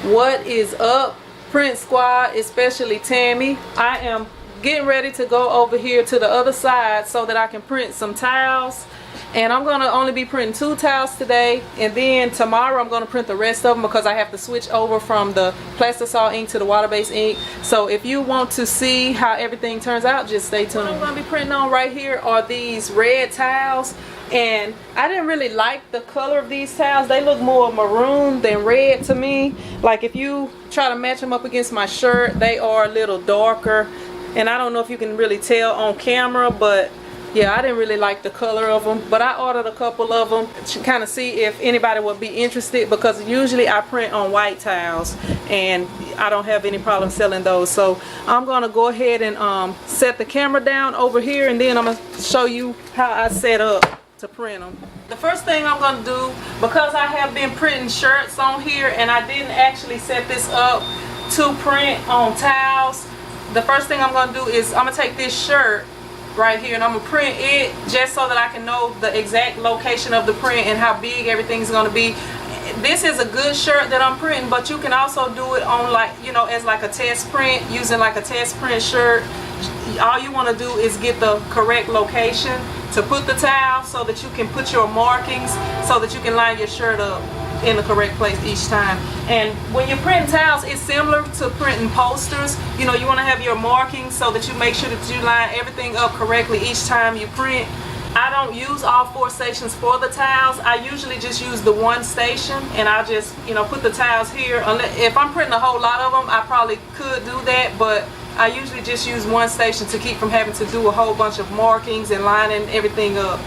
What is up, print squad, especially Tammy? I am getting ready to go over here to the other side so that I can print some towels, and I'm gonna only be printing 2 towels today, and then tomorrow I'm gonna print the rest of them because I have to switch over from the Plastisol ink to the water-based ink. So if you want to see how everything turns out, just stay tuned. What I'm gonna be printing on right here are these red towels, and I didn't really like the color of these towels. They look more maroon than red to me. Like if you try to match them up against my shirt, they are a little darker, and I don't know if you can really tell on camera, but yeah, I didn't really like the color of them. But I ordered a couple of them to kind of see if anybody would be interested, because usually I print on white towels and I don't have any problem selling those. So I'm gonna go ahead and set the camera down over here, and then I'm gonna show you how I set up to print them. The first thing I'm gonna do, because I have been printing shirts on here and I didn't actually set this up to print on towels, the first thing I'm gonna do is I'm gonna take this shirt right here and I'm gonna print it just so that I can know the exact location of the print and how big everything's gonna be. This is a good shirt that I'm printing, but you can also do it on, like, you know, as like a test print, using like a test print shirt. All you want to do is get the correct location to put the towel so that you can put your markings so that you can line your shirt up in the correct place each time. And when you're printing towels, it's similar to printing posters. You know, you want to have your markings so that you make sure that you line everything up correctly each time you print. I don't use all 4 stations for the towels. I usually just use the 1 station, and I just, you know, put the towels here. If I'm printing a whole lot of them, I probably could do that, but I usually just use 1 station to keep from having to do a whole bunch of markings and lining everything up.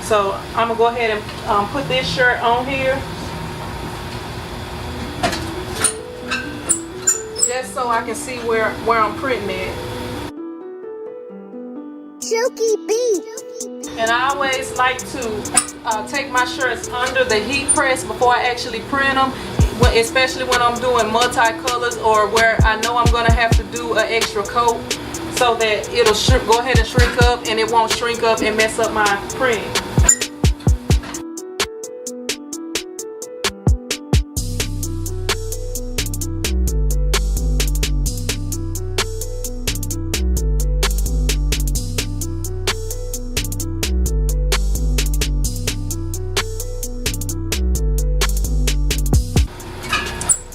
So I'm gonna go ahead and put this shirt on here, just so I can see where I'm printing it. Chuki beat. And I always like to take my shirts under the heat press before I actually print them, especially when I'm doing multi-colors or where I know I'm gonna have to do an extra coat, so that it'll go ahead and shrink up and it won't shrink up and mess up my print.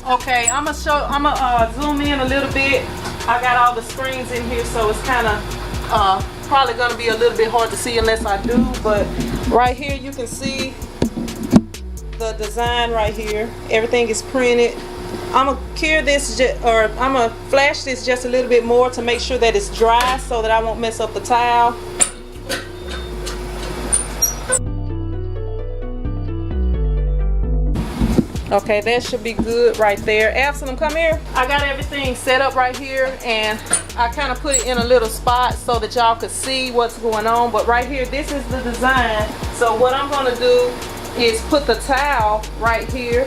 Okay, I'm gonna zoom in a little bit. I got all the screens in here, so it's kind of probably gonna be a little bit hard to see unless I do. But right here you can see the design right here. Everything is printed. I'm gonna cure this, or I'm gonna flash this just a little bit more to make sure that it's dry, so that I won't mess up the towel. Okay, that should be good right there. Absalom, come here. I got everything set up right here, and I kind of put it in a little spot so that y'all could see what's going on. But right here, this is the design. So what I'm gonna do is put the towel right here,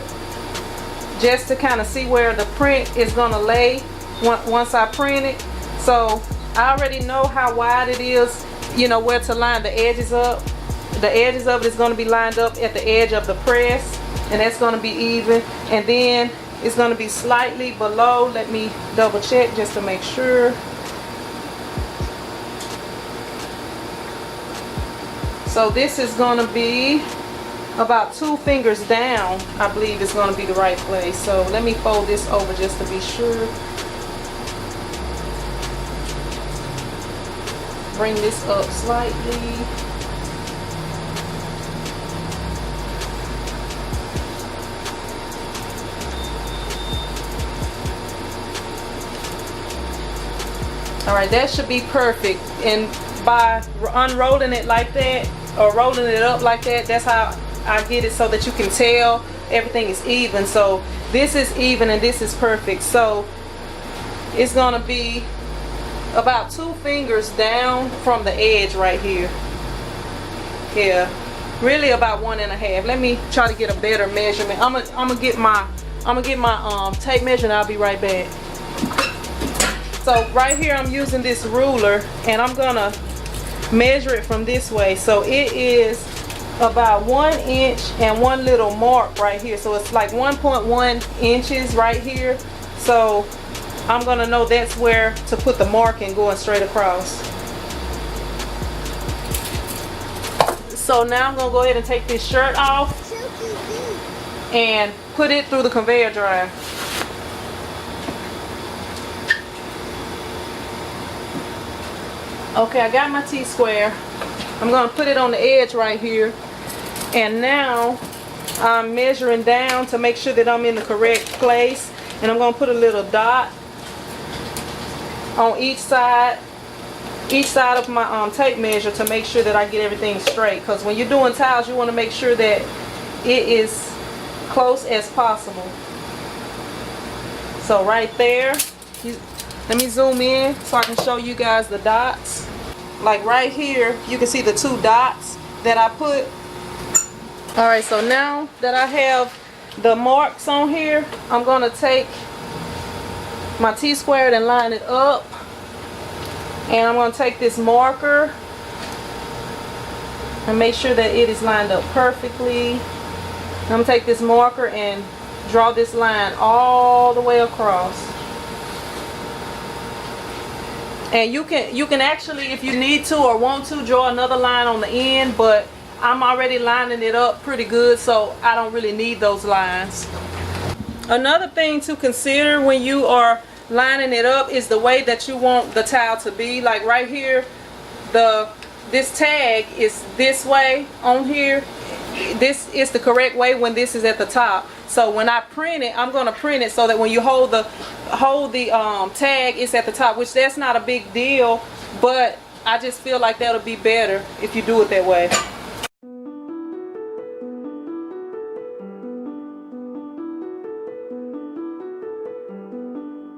just to kind of see where the print is gonna lay once I print it. So I already know how wide it is, you know, where to line the edges up. The edges of it is gonna be lined up at the edge of the press, and that's going to be even, and then it's going to be slightly below. Let me double check just to make sure. So this is going to be about 2 fingers down, I believe is going to be the right place. So let me fold this over just to be sure. Bring this up slightly. Alright, that should be perfect. And by unrolling it like that, or rolling it up like that, that's how I get it so that you can tell everything is even. So this is even and this is perfect. So it's gonna be about 2 fingers down from the edge right here. Yeah, really about 1.5. Let me try to get a better measurement. I'm gonna get my tape measure, and I'll be right back. So right here I'm using this ruler, and I'm gonna measure it from this way. So it is about 1 inch and one little mark right here. So it's like 1.1 inches right here. So I'm gonna know that's where to put the marking going straight across. So now I'm gonna go ahead and take this shirt off and put it through the conveyor dryer. Okay, I got my T-square. I'm gonna put it on the edge right here. And now I'm measuring down to make sure that I'm in the correct place. And I'm gonna put a little dot on each side of my tape measure to make sure that I get everything straight. Because when you're doing tiles, you want to make sure that it is close as possible. So right there, let me zoom in so I can show you guys the dots. Like right here, you can see the 2 dots that I put. Alright, so now that I have the marks on here, I'm going to take my T-squared and line it up. And I'm going to take this marker and make sure that it is lined up perfectly. I'm going to take this marker and draw this line all the way across. And you can actually, if you need to or want to, draw another line on the end, but I'm already lining it up pretty good, so I don't really need those lines. Another thing to consider when you are lining it up is the way that you want the tile to be. Like right here, this tag is this way on here. This is the correct way when this is at the top. So when I print it, I'm going to print it so that when you hold the tag, it's at the top, which that's not a big deal, but I just feel like that'll be better if you do it that way.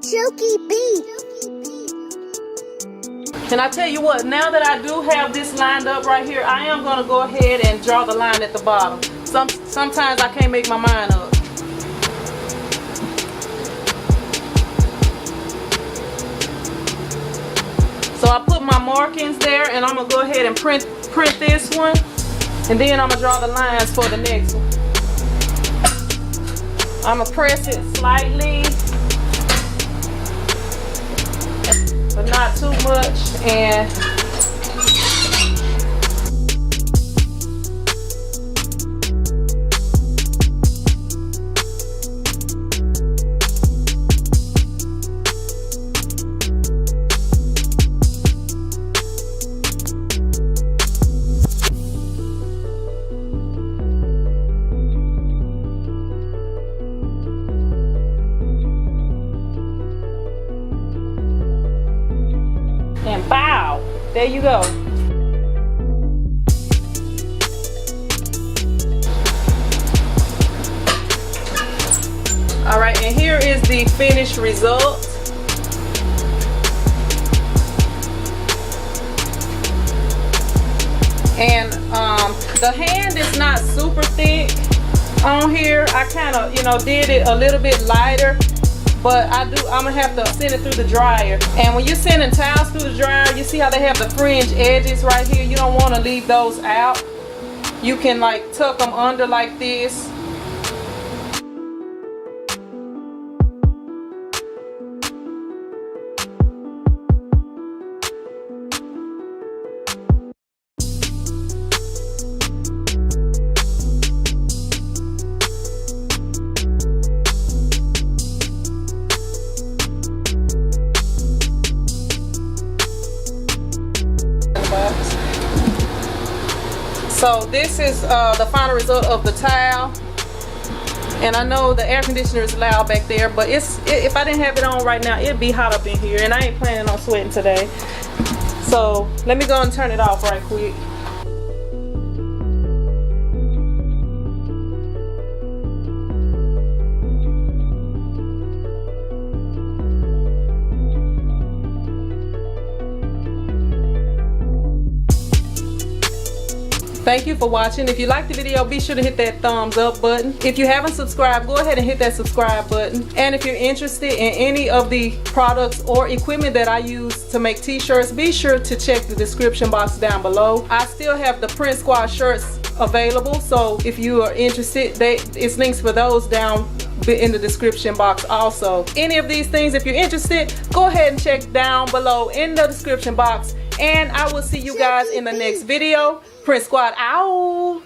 Chuki beat. And I tell you what, now that I do have this lined up right here, I am going to go ahead and draw the line at the bottom. Sometimes I can't make my mind up. So I put my markings there, and I'm going to go ahead and print this one, and then I'm going to draw the lines for the next one. I'm going to press it slightly, but not too much, and bow. There you go. Alright, and here is the finished result. And the hand is not super thick on here. I kind of, did it a little bit lighter. But I'm gonna have to send it through the dryer. And when you're sending tiles through the dryer, you see how they have the fringe edges right here? You don't want to leave those out. You can like tuck them under like this. So this is the final result of the tile, and I know the air conditioner is loud back there, but if I didn't have it on right now, it'd be hot up in here, and I ain't planning on sweating today. So let me go and turn it off right quick. Thank you for watching. If you liked the video, be sure to hit that thumbs up button. If you haven't subscribed, go ahead and hit that subscribe button. And if you're interested in any of the products or equipment that I use to make t-shirts, be sure to check the description box down below. I still have the Print Squad shirts available, so if you are interested, it's links for those down in the description box also. Any of these things, if you're interested, go ahead and check down below in the description box. And I will see you guys in the next video. Print Squad out.